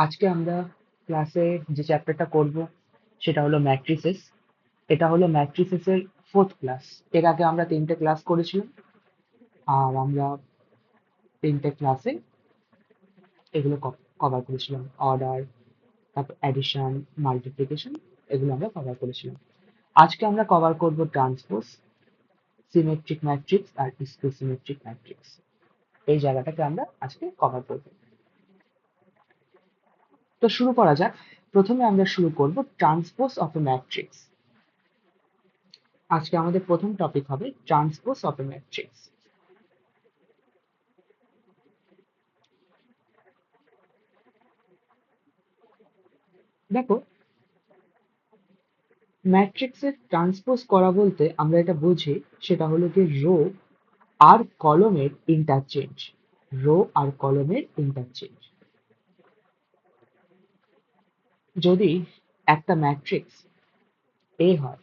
আজকে আমরা ক্লাসে যে চ্যাপ্টারটা করব সেটা হলো ম্যাট্রিসেস। এটা হলো ম্যাট্রিসেসের ফোর্থ ক্লাস। এর আগে আমরা 3টে ক্লাস করেছিলাম, আর আমরা 3টে ক্লাসে এগুলো কভার করেছিলাম। অর্ডার, তারপর অ্যাডিশন, মাল্টিপ্লিকেশন, এগুলো আমরা কভার করেছিলাম। আজকে আমরা কভার করব ট্রান্সপোজ, সিমেট্রিক ম্যাট্রিক্স আর স্কিউ সিমেট্রিক ম্যাট্রিক্স। এই জায়গাটাকে আমরা আজকে কভার করব। তো শুরু করা যাক। প্রথমে আমরা শুরু করব ট্রান্সপোজ অফ এ ম্যাট্রিক্স। আজকে আমাদের প্রথম টপিক হবে ট্রান্সপোজ অফ এ ম্যাট্রিক্স। দেখো, ম্যাট্রিক্সের ট্রান্সপোজ করা বলতে আমরা এটা বুঝি, সেটা হলো কি রো আর কলমের ইন্টারচেঞ্জ। রো আর কলমের ইন্টারচেঞ্জ। যদি একটা ম্যাট্রিক্স এ হয়,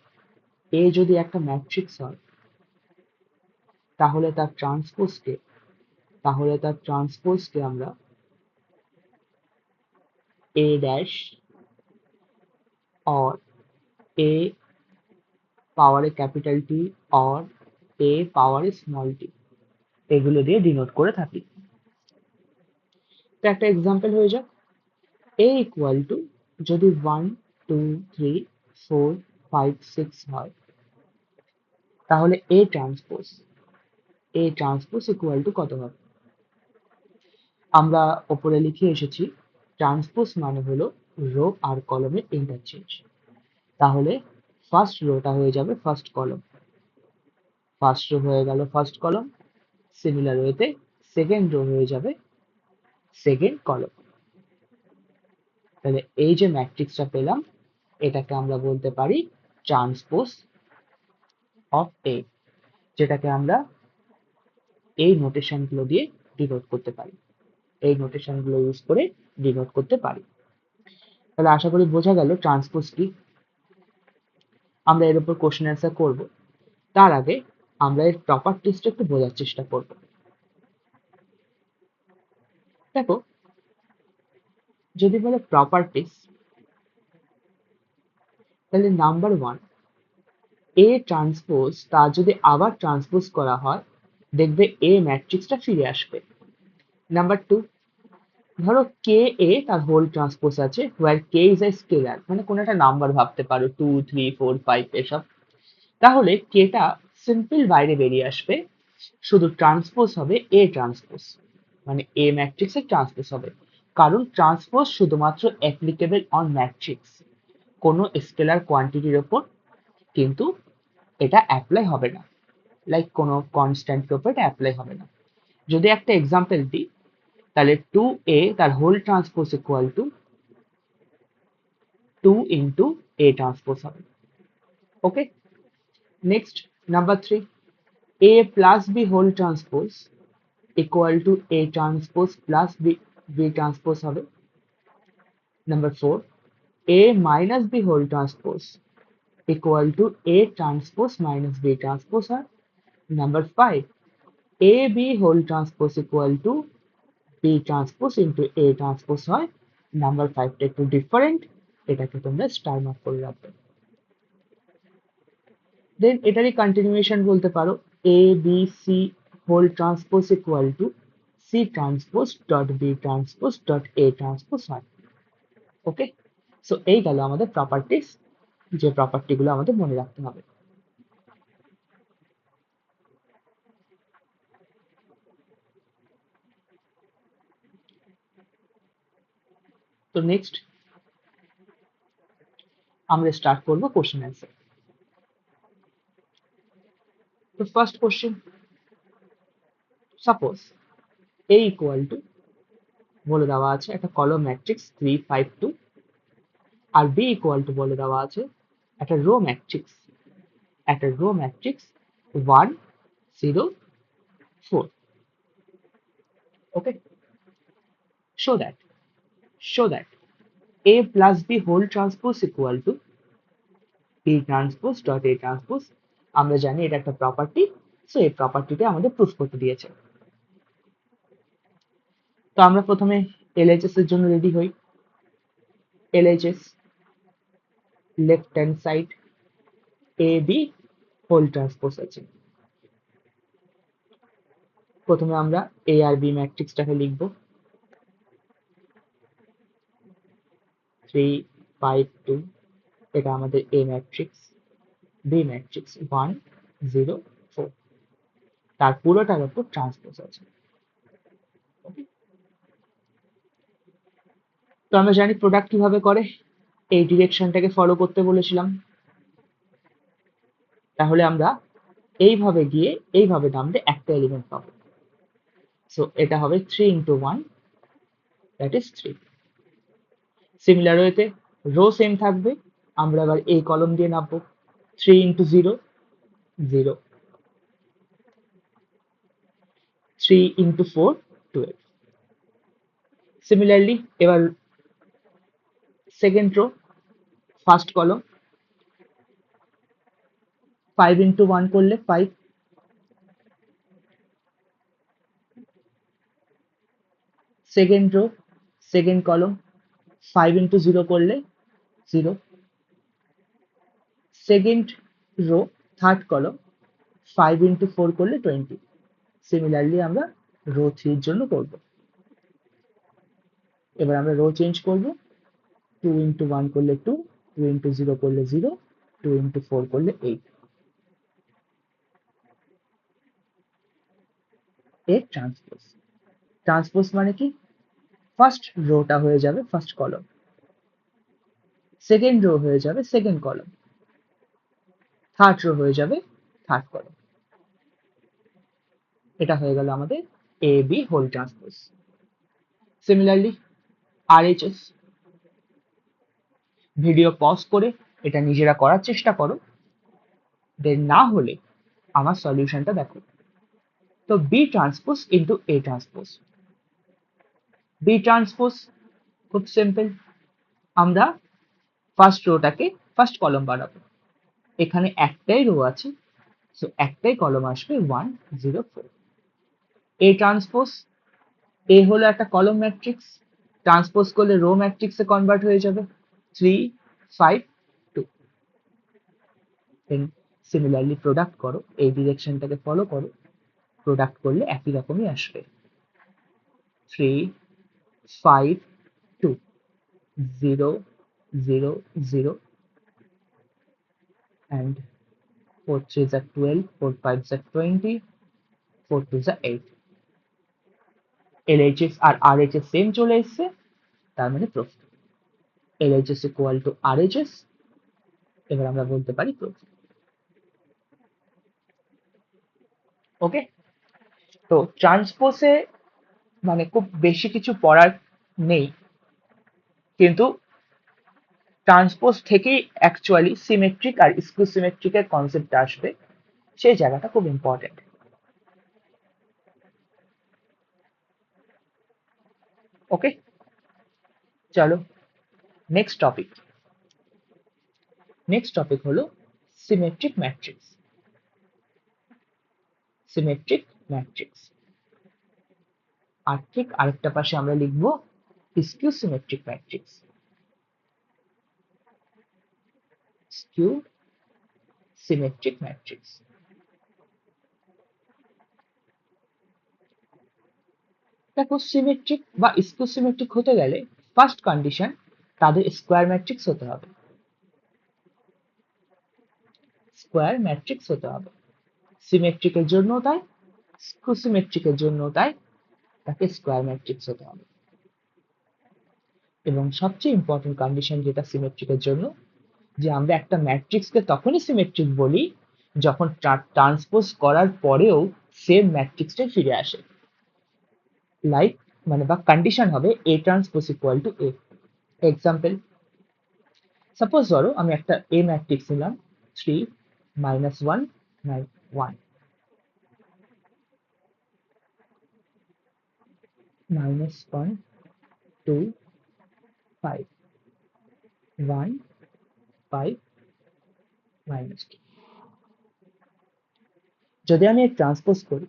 এ যদি একটা ম্যাট্রিক্স হয়, তাহলে তার ট্রান্সপোজকে আমরা এ ড্যাশ অর এ পাওয়ারে ক্যাপিটাল টি অর এ পাওয়ারে স্মল টি, এগুলো দিয়ে ডিনোট করে থাকি। তো একটা এক্সাম্পল হয়ে যাক, a ইকুয়াল টু যদি 1 2 3 4 5 6 হয়, তাহলে a ট্রান্সপোজ ইকুয়াল টু কত হবে? আমরা ওপরে লিখে এসেছি ট্রান্সপোজ মানে হলো রো আর কলমের ইন্টারচেঞ্জ। তাহলে ফার্স্ট রোটা হয়ে যাবে ফার্স্ট কলম, ফার্স্ট রো হয়ে গেল ফার্স্ট কলম। সিমিলার ওয়েতে সেকেন্ড রো হয়ে যাবে সেকেন্ড কলম। তাহলে এই যে ম্যাট্রিক্সটা পেলাম, এটাকে আমরা বলতে পারি ট্রান্সপোজ অফ এ, যেটাকে আমরা এই নোটেশনগুলো দিয়ে ডিনোট করতে পারি, এই নোটেশনগুলো ইউজ করে ডিনোট করতে পারি। তাহলে আশা করি বোঝা গেল ট্রান্সপোজ কি। আমরা এর উপর কোশ্চেন অ্যান্সার করব, তার আগে আমরা এর প্রপার্টিসটা একটু বোঝার চেষ্টা করব। দেখো, যদি বলে প্রপার্টিস, তাহলে নাম্বার 1, এ ট্রান্সপোজ তার যদি আবার ট্রান্সপোজ করা হয়, দেখবে এ ম্যাট্রিক্সটা ফিরে আসবে। নাম্বার 2, ধরো কে এ তার হোল ট্রান্সপোজ আছে, হোয়ার কে ইজ এ স্কেলার, মানে কোনো একটা নাম্বার ভাবতে পারো 2 3 4 5 এসব। তাহলে কেটা সিম্পল বাইরে বেরিয়ে আসবে, শুধু ট্রান্সপোজ হবে এ ট্রান্সপোজ, মানে এ ম্যাট্রিক্সের ট্রান্সপোজ হবে। কারণ ট্রান্সপোজ শুধুমাত্র অ্যাপ্লিকেবল অন ম্যাট্রিক্স, কোনো স্কেলার কোয়ান্টিটির ওপর কিন্তু এটা অ্যাপ্লাই হবে না, লাইক কোনো কনস্ট্যান্টের ওপর এটা অ্যাপ্লাই হবে না। যদি একটা এক্সাম্পল দিই, তাহলে 2a তার whole transpose equal to 2 into A transpose হবে। Okay, next number 3, a plus B whole transpose equal to A transpose plus B transpose হবে। Number 4, a minus B whole transpose equal to A transpose minus B transpose হয়। Number 5, a b whole transpose equal to B transpose into A transpose হয়। Number 5টা একটু different, এটাকে তোমরা star mark করে রাখবে। দেন এটারই কন্টিনিউয়েশন বলতে পারো, A B C whole transpose equal to C transpose dot B transpose dot A transpose হয়। ওকে, সো এই গেল আমাদের প্রপার্টিস, যে প্রপার্টিগুলো আমাদের মনে রাখতে হবে। তো নেক্সট আমরা স্টার্ট করবো কোশ্চেন অ্যান্সার। তো first question, suppose A equal to বলে দেওয়া আছে একটা কলম ম্যাট্রিক্স 3 5 2, আর বি ইকুয়াল টু বলে দেওয়া আছে একটা row matrix 1 0 4। Okay, show that show that a plus b whole transpose equal to b transpose dot a transpose। আমরা জানি এটা একটা প্রপার্টি, সো এই প্রপার্টিটা আমাদের প্রুফ করতে দিয়েছে। তো আমরা প্রথমে এলএইচএস এর জন্য রেডি হই। LHS left hand side AB whole transpose আছে। প্রথমে আমরা A আর B ম্যাট্রিক্সটাকে লিখব 3 5 2 এটা আমাদের A ম্যাট্রিক্স, B ম্যাট্রিক্স 1 0 4 তার পুরোটার উপর ট্রান্সপোজ আছে। তো আমরা জানি প্রোডাক্ট কিভাবে করে, এই ডিরেকশনটাকে ফলো করতে বলেছিলাম, তাহলে আমরা এইভাবে গিয়ে এইভাবে নামলে একটা এলিমেন্ট পাবো। সো এটা হবে 3 into 1 দ্যাট ইজ 3। সিমিলার ওয়েতে রো সেম থাকবে, আমরা এবার এই কলম দিয়ে নামবো 3 into 0 0 3 into 4 12। সিমিলারলি এবার সেকেন্ড রো ফার্স্ট কলম 5 into 1 করলে 5, সেকেন্ড রো সেকেন্ড কলম 5 into 0 করলে 0, সেকেন্ড রো থার্ড কলম 5 into 4 করলে 20। সিমিলারলি আমরা রো 3 এর জন্য করব। এবার আমরা রো চেঞ্জ করব, 2 into 1 করলে 2, 2 into 0 করলে 0, 2 into 4 করলে 8। এর ট্রান্সপোজ, ট্রান্সপোজ মানে কি, ফার্স্ট রোটা হয়ে যাবে ফার্স্ট কলম, সেকেন্ড রো হয়ে যাবে সেকেন্ড কলম, থার্ড রো হয়ে যাবে থার্ড কলম। এটা হয়ে গেল আমাদের A B whole transpose. Similarly RHS, video pause করে এটা নিজেরা করার চেষ্টা করো, দেন না হলে আমার সলিউশনটা দেখো। তো B transpose into A transpose, B transpose খুব সিম্পল, আমরা ফার্স্ট রোটাকে ফার্স্ট কলম বানাবো, এখানে একটাই রো আছে, সো একটাই কলম আসবে 1 0 4। এ ট্রান্সপোজ, এ হলো একটা কলম ম্যাট্রিক্স, ট্রান্সপোজ করলে রো ম্যাট্রিক্সে কনভার্ট হয়ে যাবে 3 5 2। দেন সিমিলারলি প্রোডাক্ট করো, এই ডিরেকশনটাকে ফলো করো, প্রোডাক্ট করলে একই রকমই আসবে 3 5 2 0 0 0 and 4 3s are 12, 4 5s are 20, 4 2s are 8। LHS আর RHS সেম চলে এসছে, তার মানে proof. LHS equal to RHS, এবার আমরা বলতে পারি প্রুফ। ওকে, তো ট্রান্সপোজে মানে খুব বেশি কিছু পড়ার নেই, কিন্তু ট্রান্সপোজ থেকেই অ্যাকচুয়ালি সিমেট্রিক আর স্কিউ সিমেট্রিকের কনসেপ্ট আসবে, সেই জায়গাটা খুব ইম্পর্টেন্ট। ওকে, চলো নেক্সট টপিক। নেক্সট টপিক হলো সিমেট্রিক ম্যাট্রিক্স। সিমেট্রিক ম্যাট্রিক্স, আর ঠিক আরেকটা পাশে আমরা লিখবো skew symmetric matrix. Skew symmetric matrix, দেখো সিমেট্রিক বা স্কিউ সিমেট্রিক হতে গেলে ফার্স্ট কন্ডিশন তাদের স্কোয়ার ম্যাট্রিক্স হতে হবে, স্কোয়ার ম্যাট্রিক্স হতে হবে। সিমেট্রিকের জন্য তাই, স্কিউ সিমেট্রিকের জন্য তাই, তাকে স্কোয়ার ম্যাট্রিক্স হতে হবে। এবং সবচেয়ে ইম্পর্টেন্ট কন্ডিশন যেটা সিমেট্রিকের জন্য, যে আমরা একটা ম্যাট্রিক্সকে তখনই সিমেট্রিক বলি যখন ট্রান্সপোজ করার পরেও সেম ম্যাট্রিক্সটাই ফিরে আসে। লাইক মানে বা কন্ডিশন হবে এ transpose equal to A. Example, suppose ধরো আমি একটা এ ম্যাট্রিক্স নিলাম 3 -1 9 1 -1 2 5 1 5 -2। যদি আমি ট্রান্সপোজ করি,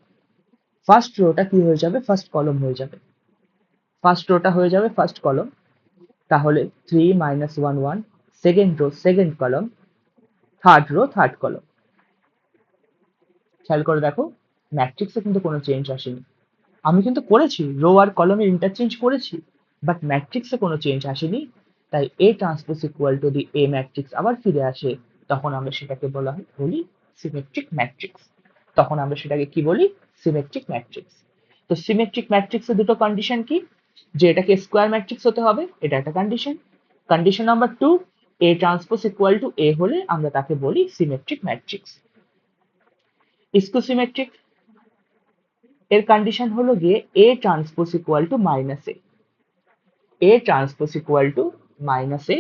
ফার্স্ট রোটা কি হয়ে যাবে, ফার্স্ট কলম হয়ে যাবে, ফার্স্ট রোটা হয়ে যাবে ফার্স্ট কলম, তাহলে 3 minus 1 1, সেকেন্ড রো সেকেন্ড কলম, থার্ড রো থার্ড কলম। খেয়াল করে দেখো ম্যাট্রিক্সে কিন্তু কোনো চেঞ্জ আসেনি। আমি কিন্তু করেছি রো আর কলমের ইন্টারচেঞ্জ করেছি, বাট ম্যাট্রিক্সে কোনো চেঞ্জ আসেনি। তাই এ transpose equal to the A matrix আবার ফিরে আসে, তখন আমরা সেটাকে বলি সিমেট্রিক ম্যাট্রিক্স। তখন আমরা সেটাকে কি বলি? Symmetric matrix. তো সিমেট্রিক ম্যাট্রিক্সে দুটো কন্ডিশন কি? যে এটাকে স্কোয়ার ম্যাট্রিক্স হতে হবে, এটা একটা condition. Condition number 2, A transpose equal to A হলে আমরা তাকে বলি সিমেট্রিক ম্যাট্রিক্স। স্কিউ সিমেট্রিক এর কন্ডিশন হলো গিয়ে A transpose equal to minus A transpose equal to minus A,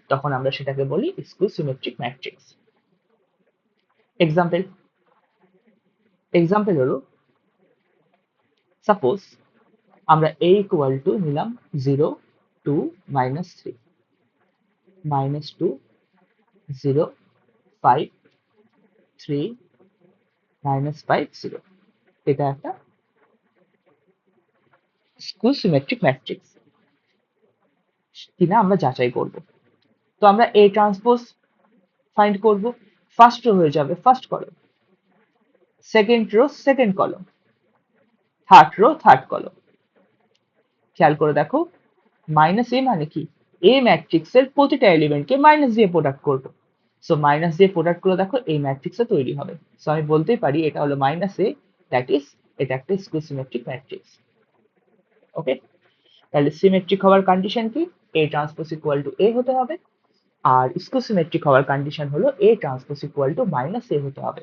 তখন আমরা সেটাকে বলি skew symmetric matrix. Example example হলো, সাপোজ আমরা a ইকুয়াল টু নিলাম 0 2 মাইনাস 3 মাইনাস 2 0 5 3 মাইনাস 5 0, এটা একটা স্কিউ সিমেট্রিক ম্যাট্রিক্স কিনা আমরা যাচাই করব। তো আমরা a ট্রান্সপোজ ফাইন্ড করব। ফার্স্ট রো হয়ে যাবে ফার্স্ট কলম, সেকেন্ড রো সেকেন্ড কলম, থার্ড রো থার্ড কলম। খেয়াল করে দেখো মাইনাস এ মানে কি? এ ম্যাট্রিক্সের প্রতিটা এলিমেন্টকে মাইনাস দিয়ে প্রোডাক্ট করবো। সো মাইনাস দিয়ে প্রোডাক্ট করে দেখো এই ম্যাট্রিক্সটা তৈরি হবে। সো আমি বলতেই পারি এটা হলো মাইনাস এ, দ্যাট ইজ এটা একটা স্কিউ সিমেট্রিক ম্যাট্রিক্স। ওকে, তাহলে সিমেট্রিক হওয়ার কন্ডিশন কি? A transpose equal to A হতে হবে, আর স্কিউ সিমেট্রিক হওয়ার কন্ডিশন হলো A transpose equal to minus A হতে হবে।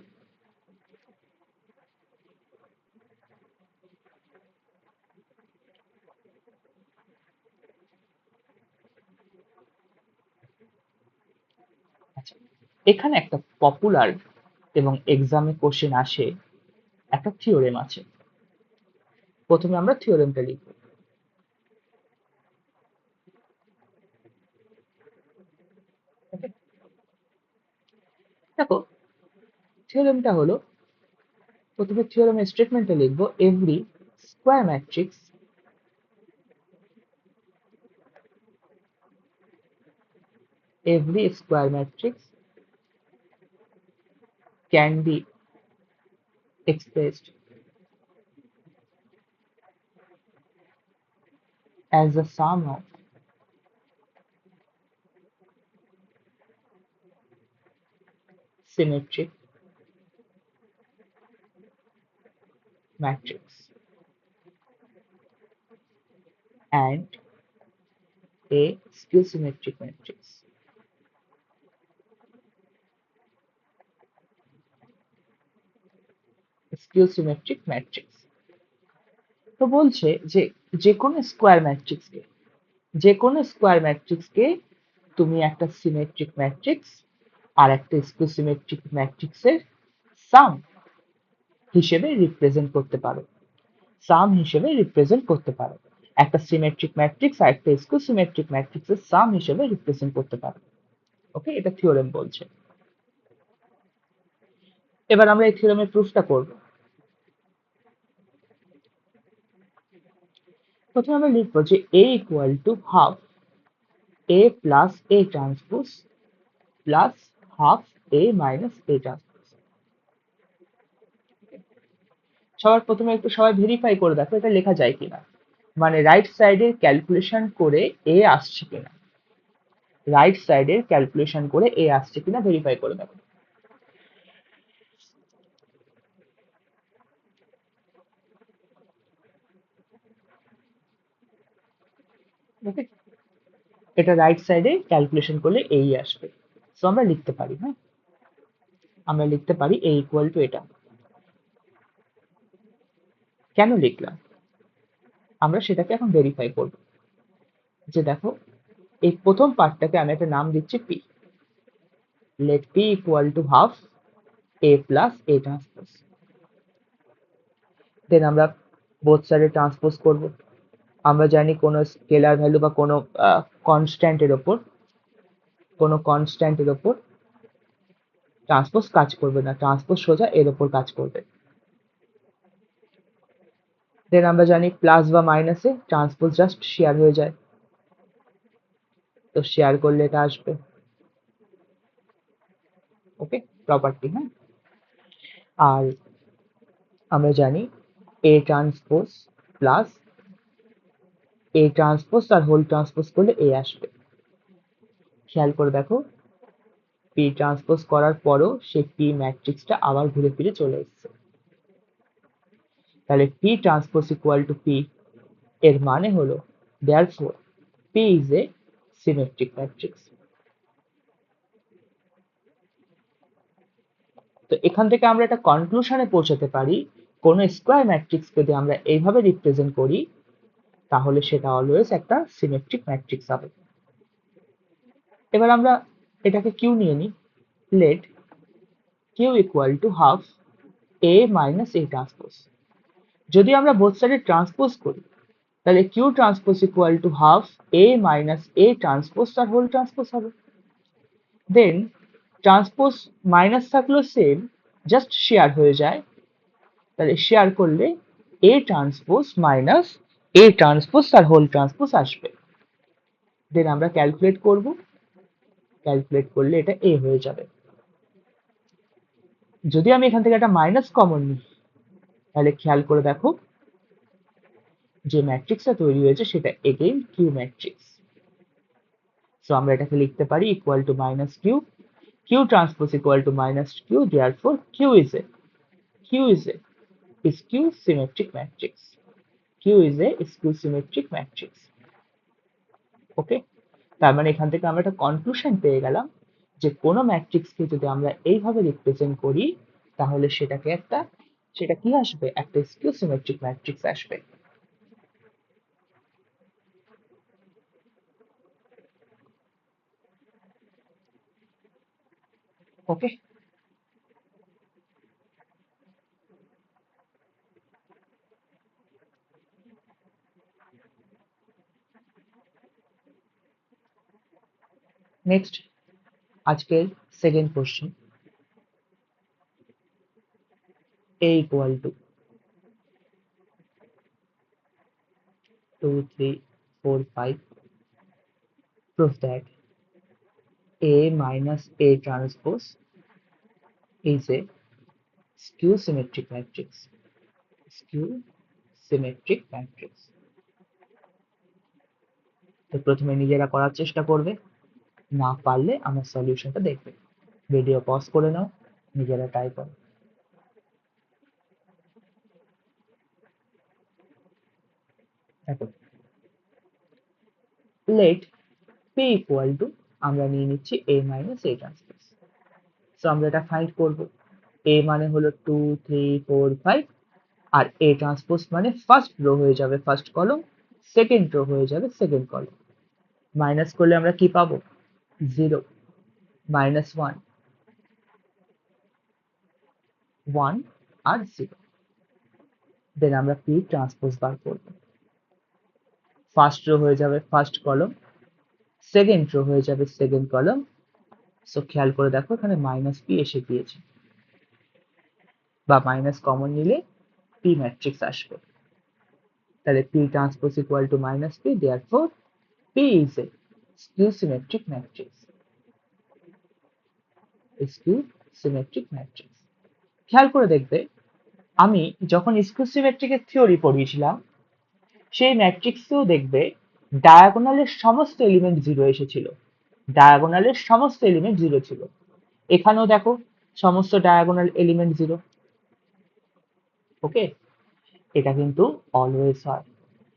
আচ্ছা, এখানে একটা পপুলার এবং এক্সামে কোশ্চেন আসে, একটা থিওরেম আছে। প্রথমে আমরা থিওরেমটা লিখব। ওকে, দেখো থিওরেমটা হলো, প্রথমে থিওরেমের স্টেটমেন্টে লিখব every square matrix can be expressed as the sum of symmetric matrix and a skew symmetric matrix. Skew symmetric matrix তো বলছে যে যে কোনো স্কোয়ার ম্যাট্রিক্সকে তুমি একটা সিমেট্রিক ম্যাট্রিক্স আর একটা স্কিউ সিমেট্রিক ম্যাট্রিক্সের সাম হিসেবে রিপ্রেজেন্ট করতে পারো। একটা সিমেট্রিক ম্যাট্রিক্স আর একটা স্কিউ সিমেট্রিক ম্যাট্রিক্সের সাম হিসেবে রিপ্রেজেন্ট করতে পারো। ওকে, এটা থিওরেম বলছে। এবার আমরা এই থিওরেমের প্রুফটা করব। প্রথমে আমরা লিখবো যে a equal to half a plus a transpose plus half a minus a transpose. সবার প্রথমে একটু সবাই ভেরিফাই করে দেখো এটা লেখা যায় কিনা, মানে রাইট সাইডের ক্যালকুলেশন করে a আসছে কিনা, ভেরিফাই করে দেখো। ওকে, এটা রাইট সাইডে ক্যালকুলেশন করলে এই আসবে। সো আমরা লিখতে পারি, হ্যাঁ আমরা লিখতে পারি a ইকুয়াল টু এটা। কেন লিখলাম আমরা সেটাকে এখন ভেরিফাই করব। যে দেখো এই প্রথম পার্টটাকে আমি একটা নাম দিচ্ছি p, let p equal two half a plus a transpose. Then আমরা বোথ সাইডে ট্রান্সপোজ করব। আমরা জানি কোনো স্কেলার ভ্যালু বা কোনো কনস্ট্যান্টের ওপর ট্রান্সপোজ কাজ করবে না, ট্রান্সপোজ সোজা এর ওপর কাজ করবে। দেন আমরা জানি প্লাস বা মাইনাসে ট্রান্সপোজ জাস্ট শেয়ার হয়ে যায়। তো শেয়ার করলে এটা আসবে। Okay, property. হ্যাঁ, আর আমরা জানি A transpose plus A transpose আর হোল ট্রান্সপোজ করলে এ আসবে। খেয়াল করে দেখো, পি ট্রান্সপোজ করার পরও সেই পি ম্যাট্রিক্সটা আবার ঘুরে ফিরে চলে এসছে। তাহলে P transpose equal two P, এর মানে হলো therefore P is a symmetric matrix. তো এখান থেকে আমরা একটা কনক্লুশনে পৌঁছাতে পারি, কোন স্কয়ার ম্যাট্রিক্স যদি আমরা এইভাবে রিপ্রেজেন্ট করি তাহলে সেটা অলওয়েজ একটা সিমেট্রিক ম্যাট্রিক্স হবে। এবার আমরা এটাকে কিউ নিয়ে নিই। Let Q equal two half A minus A transpose. যদি আমরা বোথ সাইডে ট্রান্সপোজ করি তাহলে Q transpose equal two half A minus A transpose তার হোল ট্রান্সপোজ হবে। দেন ট্রান্সপোজ মাইনাস থাকলেও সেম, জাস্ট শেয়ার হয়ে যায়। তাহলে শেয়ার করলে A transpose minus A transpose তার হোল ট্রান্সপোজ আসবে। দেন আমরা ক্যালকুলেট করব, ক্যালকুলেট করলে এটা এ হয়ে যাবে। যদি আমি এখান থেকে একটা মাইনাস কমন নিই তাহলে খেয়াল করে দেখো যে ম্যাট্রিক্সটা তৈরি হয়েছে সেটা এগেইন কিউ ম্যাট্রিক্স। সো আমরা এটাকে লিখতে পারি equal to minus Q, Q transpose equal to minus Q, therefore Q is a skew symmetric matrix. Q is a skew symmetric matrix. Okay, তার মানে এখান থেকে আমরা একটা কনক্লুশন পেয়ে গেলাম যে কোনো ম্যাট্রিক্সকে যদি আমরা এইভাবে রিপ্রেজেন্ট করি তাহলে সেটা কি আসবে, একটা স্কিউ সিমেট্রিক ম্যাট্রিক্স আসবে। ওকে, নেক্সট আজকের second question, a equal to 2 3 4 5 prove that a minus a transpose is a skew symmetric matrix. Skew symmetric matrix. তো প্রথমে নিজেরা করার চেষ্টা করবে, না পারলে আমার সলিউশনটা দেখবে। ভিডিও পজ করে নাও, নিজেরা ট্রাই করো। দেখো, লেট পি ইকুয়াল টু, আমরা নিয়ে নিচ্ছি এ মাইনাস এ ট্রান্সপোজ। সো আমরা এটা ফাইন্ড করব। এ মানে হলো 2 3 4 5 আর এ ট্রান্সপোজ মানে ফার্স্ট রো হয়ে যাবে ফার্স্ট কলম, সেকেন্ড রো হয়ে যাবে সেকেন্ড কলম। মাইনাস করলে আমরা কি পাবো, 0 মাইনাস 1 1 আর 0। দেন আমরা পি ট্রান্সপোজ বার করব। ফার্স্ট রো হয়ে যাবে ফার্স্ট কলম, সেকেন্ড রো হয়ে যাবে সেকেন্ড কলম। সো খেয়াল করে দেখো এখানে মাইনাস পি এসে গিয়েছে, বা মাইনাস কমন নিলে পি ম্যাট্রিক্স আসবে। তাহলে P transpose equal to minus P, therefore P is a skew symmetric matrix. Skew symmetric matrix. খেয়াল করে দেখবে, আমি যখন স্কিউ সিমেট্রিকের থিওরি পড়িয়েছিলাম সেই ম্যাট্রিক্সেও দেখবে ডায়াগোনালের সমস্ত এলিমেন্ট জিরো এসেছিল, ডায়াগোনালের সমস্ত এলিমেন্ট জিরো ছিল। এখানেও দেখো সমস্ত ডায়াগোনাল এলিমেন্ট জিরো। ওকে, এটা কিন্তু অলওয়েজ হয়,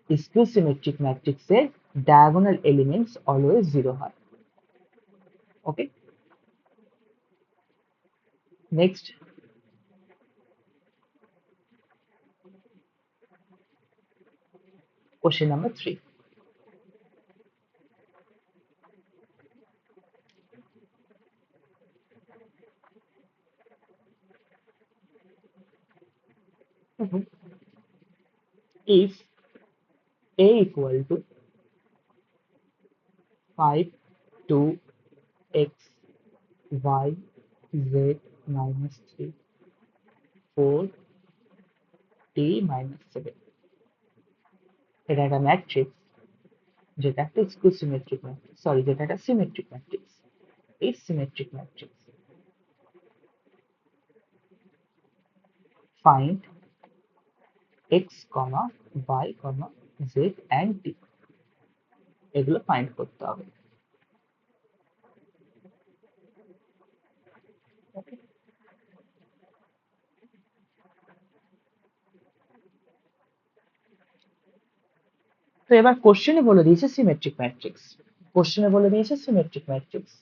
স্কিউ সিমেট্রিক ম্যাট্রিক্সের ডায়াগোনাল এলিমেন্টস অলওয়েজ জিরো হয়। Okay, next question number 3। if a equal to 5 2 x y z minus 3 4 t minus 7, এটা একটা ম্যাট্রিক্স যেটা একটা স্কিউ সিমেট্রিক ম্যাট্রিক্স, সরি যেটা একটা সিমেট্রিক ম্যাট্রিক্স। এই symmetric matrix find X comma Y comma Z and D, এগুলো find করতে হবে। তো এবার কোশ্চেনে বলে দিয়েছে সিমেট্রিক ম্যাট্রিক্স, কোশ্চেনে বলে দিয়েছে সিমেট্রিক ম্যাট্রিক্স।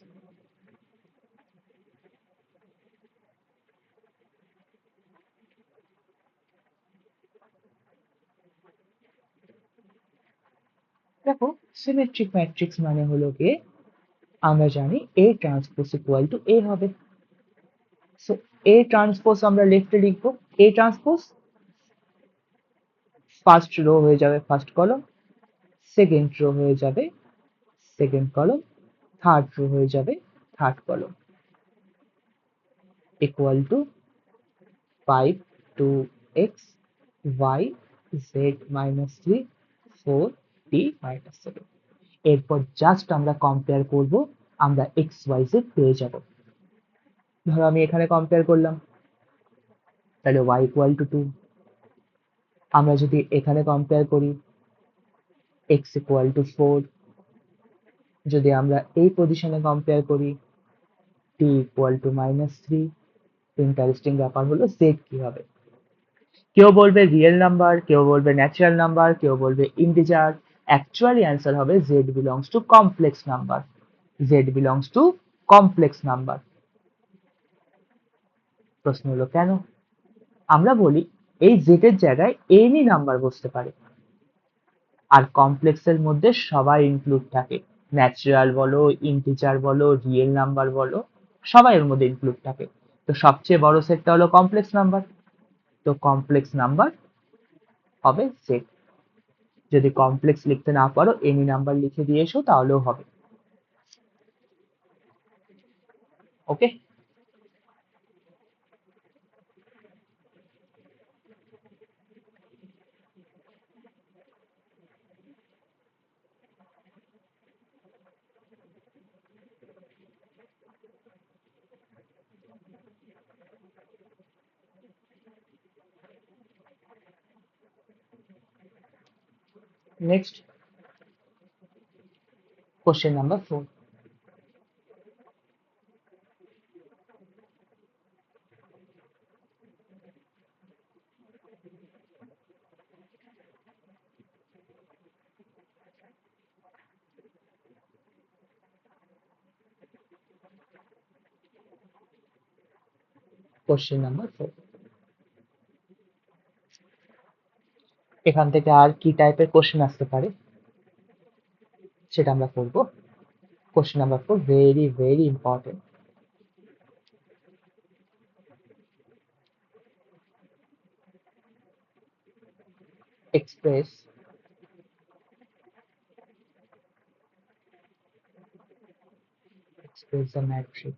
দেখো সিমেট্রিক ম্যাট্রিক্স মানে হলো গিয়ে আমরা জানি এ ট্রান্সপোজ ইকুয়াল টু এ হবে। সো এ ট্রান্সপোজ আমরা লেফটে লিখবো, এ ট্রান্সপোজ ফার্স্ট রো হয়ে যাবে ফার্স্ট কলম, সেকেন্ড রো হয়ে যাবে সেকেন্ড কলম, থার্ড রো হয়ে যাবে থার্ড কলম, equal to 5 2x y z minus 3 4 t minus 7। এরপর জাস্ট আমরা কম্পেয়ার করব, আমরা এক্স ওয়াই জেড পেয়ে যাব। ধরো আমি এখানে কম্পেয়ার করলাম, তাহলে y ইকুয়াল টু 2। আমরা যদি এখানে কম্পেয়ার করি x ইকুয়াল টু 4, যদি আমরা এই পজিশনে কম্পেয়ার করি t ইকুয়াল টু -3। ইন্টারেস্টিং ব্যাপার হলো z কি হবে। কেউ বলবে রিয়েল নাম্বার, কেউ বলবে ন্যাচারাল নাম্বার, কেউ বলবে ইন্টিজার। অ্যাকচুয়ালি অ্যান্সার হবে z belongs to complex number, z belongs to complex number. প্রশ্ন হলো কেন? আমরা বলি এই z এর জায়গায় এনি নাম্বার বসতে পারে, আর কমপ্লেক্সের মধ্যে সবাই ইনক্লুড থাকে, ন্যাচারাল বলো ইন্টিজার বলো রিয়েল নাম্বার বলো, সবাই এর মধ্যে ইনক্লুড থাকে। তো সবচেয়ে বড় সেটটা হলো কমপ্লেক্স নাম্বার, তো কমপ্লেক্স নাম্বার হবে z। যদি কমপ্লেক্স লিখতে না পারো এনি নাম্বার লিখে দিয়ে এসো তাহলেও হবে। Okay, next question number 4। Question number 4, এখান থেকে আর কি টাইপের কোশ্চেন আসতে পারে সেটা আমরা করব। Question number 4 very very important. express express the matrix,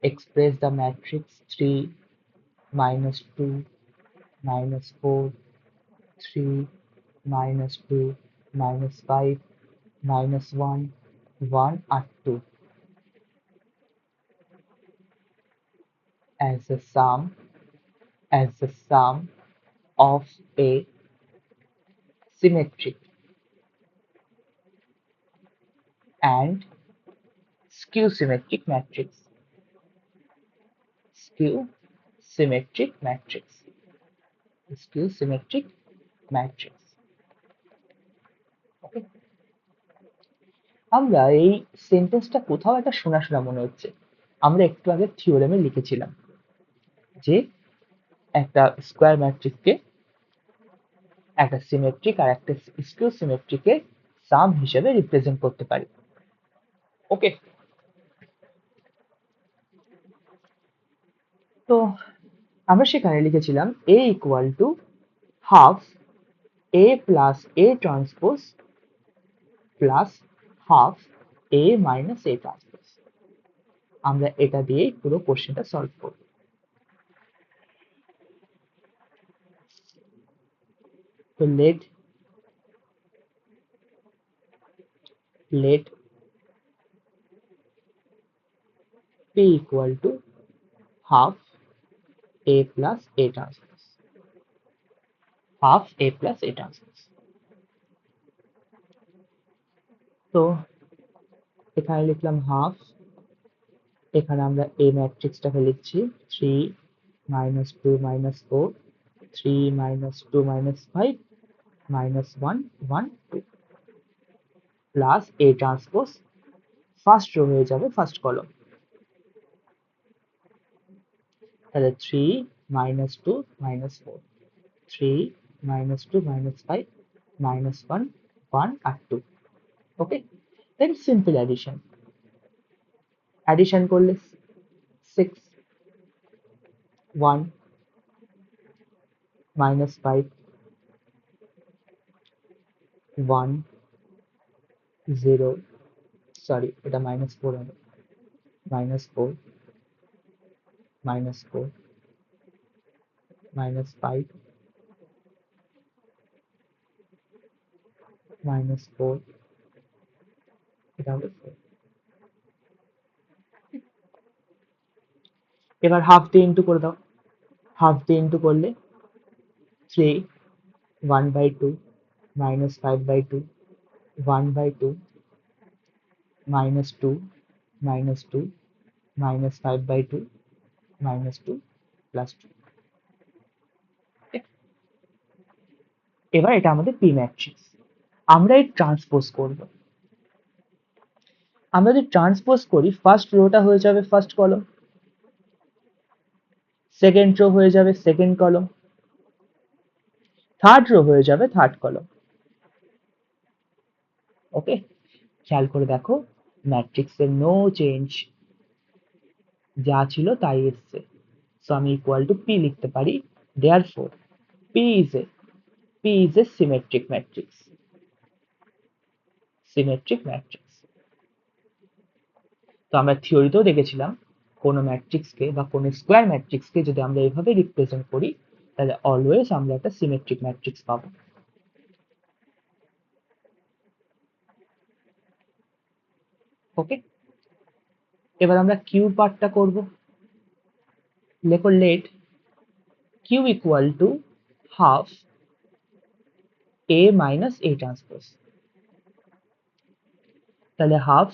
express the matrix 3 minus 2 minus 4 3 minus 2 minus 5 minus 1 1 and 2 as the sum of a symmetric and skew symmetric matrix, skew symmetric matrix, skew symmetric matrix। ওকে, আমরা এই সেন্টেন্সটা কোথাও একটা শোনা শোনা মনে হচ্ছে। আমরা একটু আগে থিওরেমে লিখেছিলাম যে একটা স্কোয়ার ম্যাট্রিক্সকে একটা সিমেট্রিক আর একটা স্কিউ সিমেট্রিকের সাম হিসেবে রিপ্রেজেন্ট করতে পারি। ওকে, তো আমরা সেখানে লিখেছিলাম a equal to half a plus a transpose plus half a minus a transpose. আমরা এটা দিয়েই পুরো কোশ্চেনটা সলভ করব। তো late let P equal to half A plus A transpose, half A plus A transpose। তো এখানে লিখলাম হাফ, এখানে আমরা A ম্যাট্রিক্সটাকে লিখছি 3 minus 2 minus 4, 3 minus 2 minus 5 minus 1 1 2 plus A transpose first row হয়ে যাবে ফার্স্ট কলম, তাহলে 3 minus 2 minus 4, 3 minus 2 minus 5 minus 1 1 আর 2। ওকে, দেন সিম্পল অ্যাডিশন করলে 6 1 minus 5 1 0, সরি এটা -4 হবে, -4 -4 -5 -4, এটা হবে 4। এবার হাফ দিয়ে ইন্টু করে দাও, হাফ দিয়ে ইন্টু করলে 3 1/2 -5/2 1/2 -2 -2 -5/2 -2 প্লাস 2। এবার এটা আমাদের পি ম্যাট্রিক্স। আমরা এই ট্রান্সপোজ করব, আমরা যদি ট্রান্সপোজ করি ফার্স্ট রোটা হয়ে যাবে ফার্স্ট কলম, সেকেন্ড রো হয়ে যাবে সেকেন্ড কলম, থার্ড রো হয়ে যাবে থার্ড কলম। ওকে, খেয়াল করে দেখো ম্যাট্রিক্সের নো চেঞ্জ, যা ছিল তাই এসছে। সো আমি ইকুয়াল টু পি লিখতে পারি, therefore P is a symmetric matrix, symmetric matrix. তো আমরা থিওরিতেও দেখেছিলাম কোনো ম্যাট্রিক্সকে বা কোনো স্কোয়ার ম্যাট্রিক্সকে যদি আমরা এইভাবে রিপ্রেজেন্ট করি তাহলে অলওয়েজ আমরা একটা সিমেট্রিক ম্যাট্রিক্স পাবো। ওকে, এবার আমরা কিউ পার্টটা করব। লেখো let Q equal two half A minus A transpose. তাহলে হাফ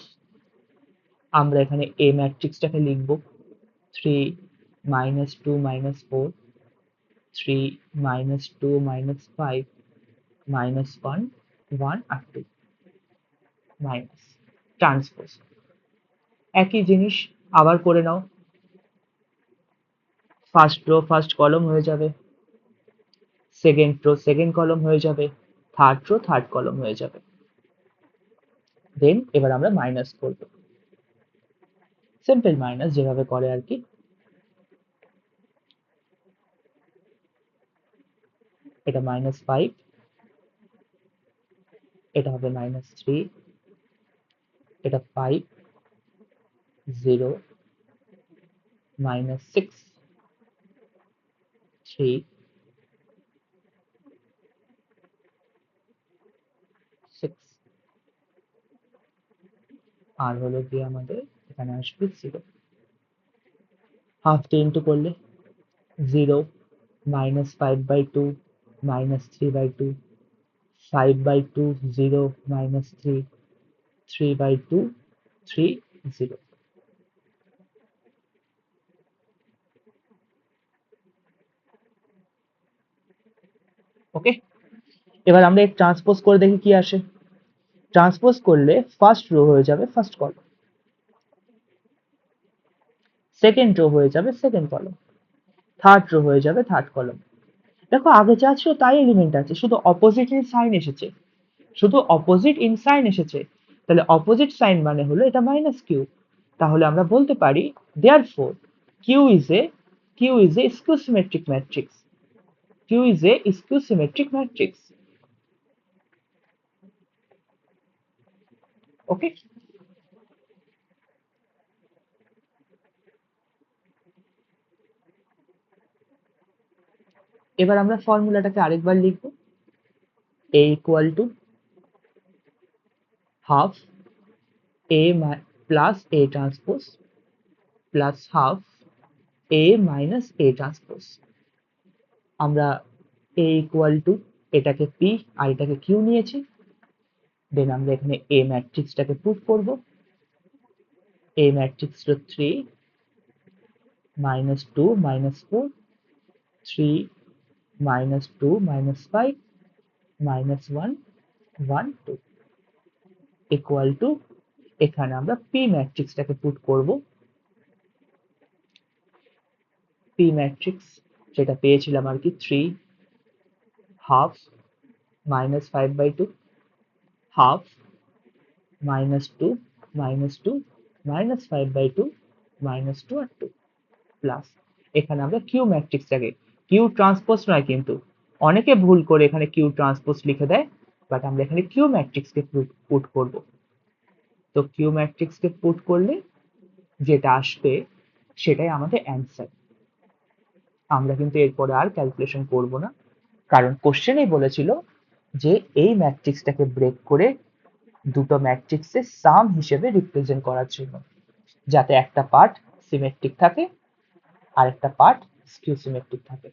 আমরা এখানে এ ম্যাট্রিক্সটাকে লিখব 3 -2 -4, 3 -2 -5 -1 1 আর 2 মাইনাস ট্রান্সপোজ। একই জিনিস আবার করে নাও, ফার্স্ট রো ফার্স্ট কলম হয়ে যাবে, সেকেন্ড রো সেকেন্ড কলম হয়ে যাবে, থার্ড রো থার্ড কলম হয়ে যাবে। দেন এবার আমরা মাইনাস করব, সিম্পল মাইনাস যেভাবে করে আর কি। এটা -5, এটা হবে -3, এটা 5 0 -6 3 6 আর হলো গিয়ে আমাদের এখানে আসবে 0। হাফ দিয়ে ইন্টু করলে 0 -5/2 -3/2 5/2 0 -3 3/2 3 0। ওকে, এবার আমরা এই ট্রান্সপোজ করে দেখি কি আসে। ট্রান্সপোজ করলে ফার্স্ট রো হয়ে যাবে ফার্স্ট কলম, সেকেন্ড রো হয়ে যাবে সেকেন্ড কলম, থার্ড রো হয়ে যাবে থার্ড কলম। দেখো আগে যা ছিল তাই এলিমেন্ট আছে, শুধু অপোজিট ইন সাইন এসেছে, শুধু অপোজিট ইন সাইন এসেছে। তাহলে অপোজিট সাইন মানে হলো এটা মাইনাস কিউ। তাহলে আমরা বলতে পারি therefore Q is a skew symmetric matrix, Q is a skew symmetric matrix. Okay, এবার আমরা ফর্মুলাটাকে আরেকবার লিখব, a ইকুয়াল টু হাফ plus A transpose plus half A minus A transpose। আমরা A equal to এটাকে P আর এটাকে Q নিয়েছি, দেন আমরা এখানে A ম্যাট্রিক্সটাকে পুট করব। A ম্যাট্রিক্স হলো 3 minus 2 minus 4 3 minus 2 minus 5 minus 1 1 2 equal to এখানে আমরা P ম্যাট্রিক্সটাকে পুট করব। P ম্যাট্রিক্স যেটা পেয়েছিলাম আর কি 3 half minus 5/2 half minus 2 minus 2 minus 5/2 minus 2 আর 2 প্লাস এখানে আমরা কিউ ম্যাট্রিক্সটাকে, কিউ ট্রান্সপোজ নয় কিন্তু, অনেকে ভুল করে এখানে কিউ ট্রান্সপোজ লিখে দেয়, বাট আমরা এখানে কিউ ম্যাট্রিক্সকে পুট করব। তো কিউ ম্যাট্রিক্সকে পুট করলে যেটা আসবে সেটাই আমাদের অ্যান্সার। আমরা কিন্তু এরপরে আর ক্যালকুলেশন করব না, কারণ কোশ্চেনেই বলেছিল যে এই ম্যাট্রিক্সটাকে ব্রেক করে দুটো ম্যাট্রিক্সের সাম হিসেবে রিপ্রেজেন্ট করার জন্য, যাতে একটা পার্ট সিমেট্রিক থাকে আর একটা পার্ট স্কিউ সিমেট্রিক থাকে।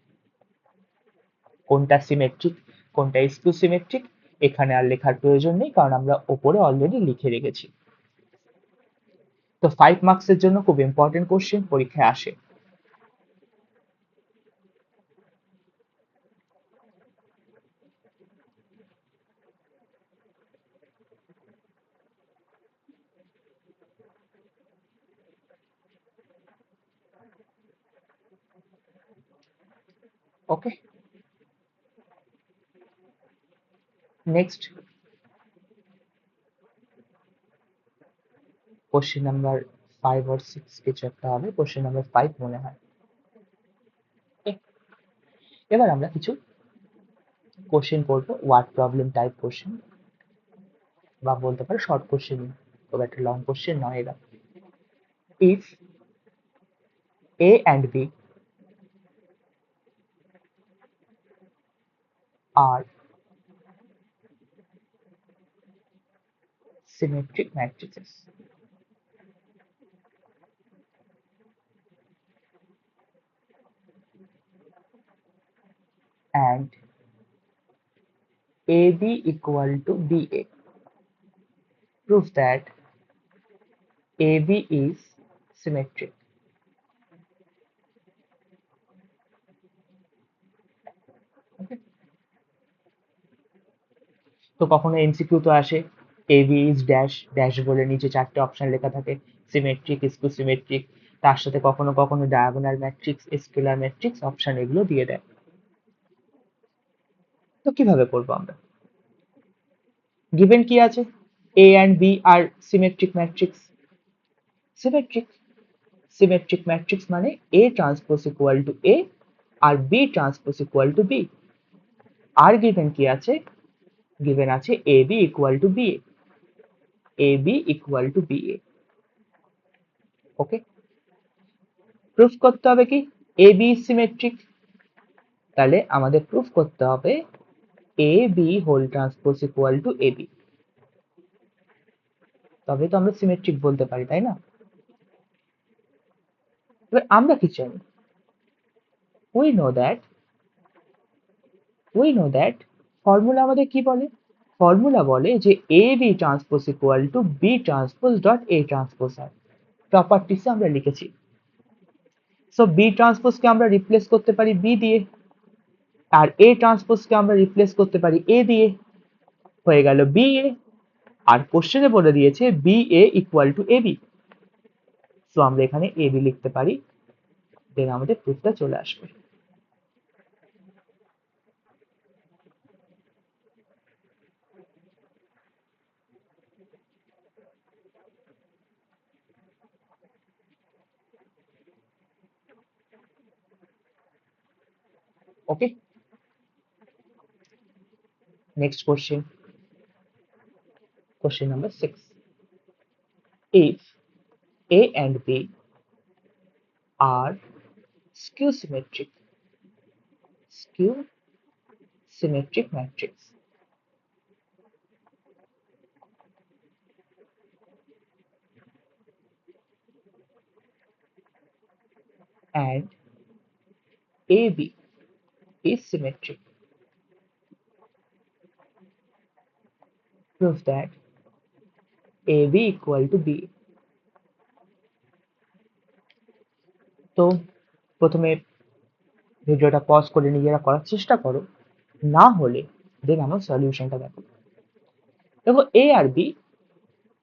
কোনটা সিমেট্রিক কোনটা স্কিউ সিমেট্রিক এখানে আর লেখার প্রয়োজন নেই, কারণ আমরা ওপরে অলরেডি লিখে রেখেছি। তো 5 মার্কসের জন্য খুব ইম্পর্টেন্ট কোশ্চেন পরীক্ষায় আসে। ওকে, নেক্সট কোশ্চেন নাম্বার 5 or 6 কিছু একটা হবে, কোশ্চেন নাম্বার 5 মনে হয়। এবার আমরা কিছু কোশ্চেন করবো, ওয়ার্ড প্রবলেম টাইপ কোশ্চেন, বা বলতে পারো শর্ট কোশ্চেন, খুব একটা লং কোশ্চেন নয় এরা। If A and B are symmetric matrices and AB equal to BA, prove that AB is symmetric. Okay? তো কখনো এমসিকিউ তো আসে AB is ড্যাশ ড্যাশ বলে নিচে চারটে অপশন লেখা থাকে, সিমেট্রিক, স্কিউ সিমেট্রিক, তার সাথে কখনো কখনো diagonal matrix, scalar matrix option এগুলো দিয়ে দেয়। তো কিভাবে করবো আমরা? গিভেন কি আছে? A and B আর symmetric matrix. Symmetric symmetric matrix মানে A transpose equal to A আর B transpose equal to B। আর গিভেন কি আছে? গিভেন আছে AB equal to BA, AB equal to BA। Okay, proof করতে হবে কি AB সিমেট্রিক, তাহলে আমাদের প্রুফ করতে হবে AB whole transpose equal to AB, তবে তো আমরা সিমেট্রিক বলতে পারি, তাই না? এবার আমরা কি জানি? উই নো দ্যাট ফর্মুলা আমাদের কি বলে? ফর্মুলা বলে যে AB transpose equal to B transpose dot A transpose আর। প্রপার্টিসে আমরা লিখেছি। সো B ট্রান্সপোজকে আমরা রিপ্লেস করতে পারি B দিয়ে, আর A ট্রান্সপোজকে আমরা রিপ্লেস করতে পারি A দিয়ে, হয়ে গেল BA। আর কোশ্চেনে বলে দিয়েছে BA equal to AB, so আমরা এখানে AB লিখতে পারি, দেন আমাদের প্রুফটা চলে আসবে। Okay, next question, question number 6। If A and B are skew symmetric matrix, and AB is symmetric. Prove that AB equal to B. তো প্রথমে ভিডিওটা পজ করে নিজেরা করার চেষ্টা করো, না হলে দেন আমার সলিউশনটা দেখো। দেখো A আর B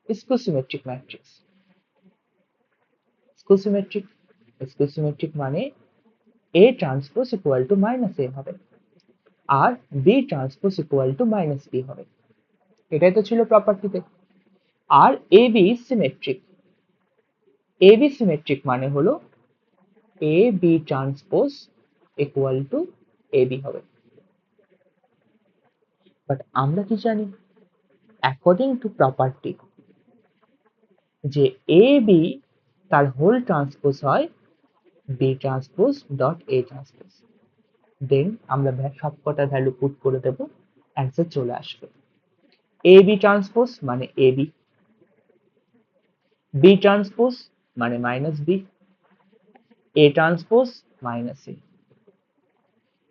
skew symmetric matrix. Skew symmetric মানে A transpose equal to minus A হবে আর B transpose equal to minus B হবে। এটাই তো ছিল প্রপার্টিতে। আর AB সিমেট্রিক। AB সিমেট্রিক মানে হলো AB transpose equal to AB হবে। বাট আমরা কি জানি, অ্যাকর্ডিং টু প্রপার্টি, যে AB তার হোল ট্রান্সপোজ হয় B transpose dot A transpose. Then আমরা সবকটা ভ্যালু পুট করে দেব, অ্যান্সার চলে আসবে। AB ট্রান্সপোজ মানে AB, B ট্রান্সপোজ মানে minus B, A transpose minus A।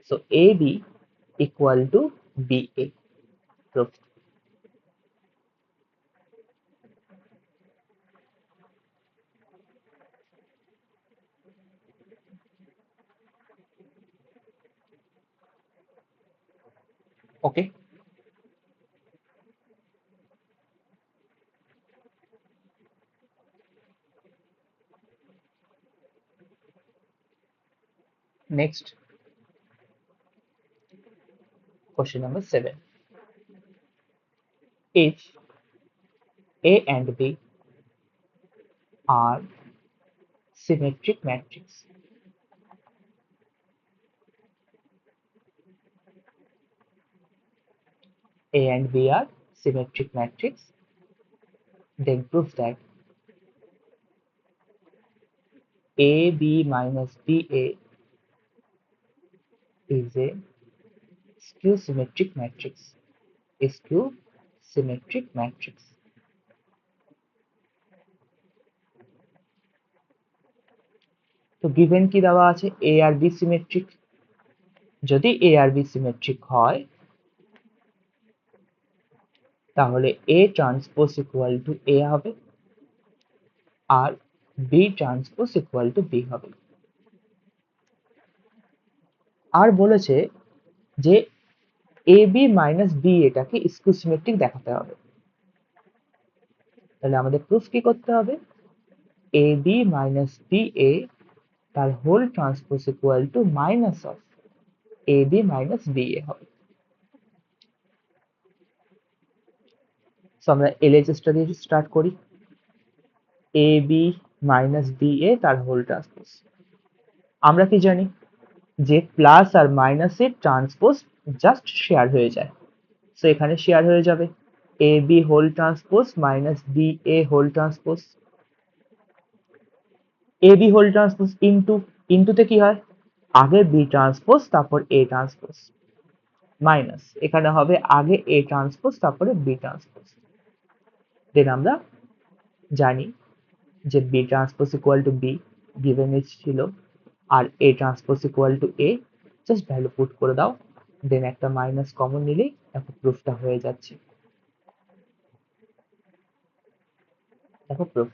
So AB equal to BA. Proof. Okay. Next, question number 7. If A and B are symmetric matrix, A and B are symmetric matrix, then prove that AB minus BA is a skew symmetric matrix. A skew symmetric matrix. তো given কি দেওয়া আছে, A আর B symmetric. যদি A আর B symmetric হয় তাহলে A transpose equal to A হবে আর B transpose equal to B হবে। আর বলেছে যে AB মাইনাস B এটাকে স্কিউ সিমেট্রিক দেখাতে হবে। তাহলে আমাদের প্রুফ কি করতে হবে, AB মাইনাস BA তার whole transpose equal to minus of AB minus BA হবে। সো আমরা LHS টা দিয়ে স্টার্ট করি। AB মাইনাস BA তার হোল ট্রান্সপোজ। আমরা কি জানি যে প্লাস আর মাইনাসের ট্রান্সপোজ জাস্ট শেয়ার হয়ে যায়। সো এখানে শেয়ার হয়ে যাবে AB whole transpose minus BA whole transpose. AB whole transpose ইনটুতে কি হয়, আগে B ট্রান্সপোজ তারপর A ট্রান্সপোজ, মাইনাস এখানে হবে আগে A ট্রান্সপোজ তারপরে B ট্রান্সপোজ। দেন আমরা জানি যে B transpose equal to B given ছিল আর A transpose equal to A, just value put করে দাও, দেন একটা মাইনাস কমন নিলেই দেখো প্রুফটা হয়ে যাচ্ছে। দেখো প্রুফ।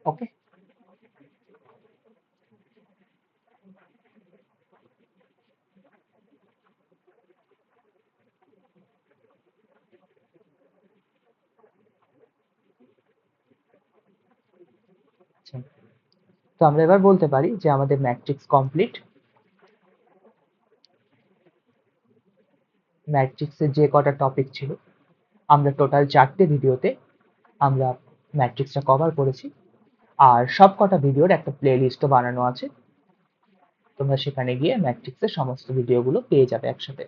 ওকে, তো আমরা এবার বলতে পারি যে আমাদের ম্যাট্রিক্স কমপ্লিট। ম্যাট্রিক্সের যে কটা টপিক ছিল আমরা টোটাল 4টে ভিডিওতে আমরা ম্যাট্রিক্সটা কভার করেছি। আর সব কটা ভিডিওর একটা প্লে লিস্টও বানানো আছে, তোমরা সেখানে গিয়ে ম্যাট্রিক্সের সমস্ত ভিডিওগুলো পেয়ে যাবে একসাথে।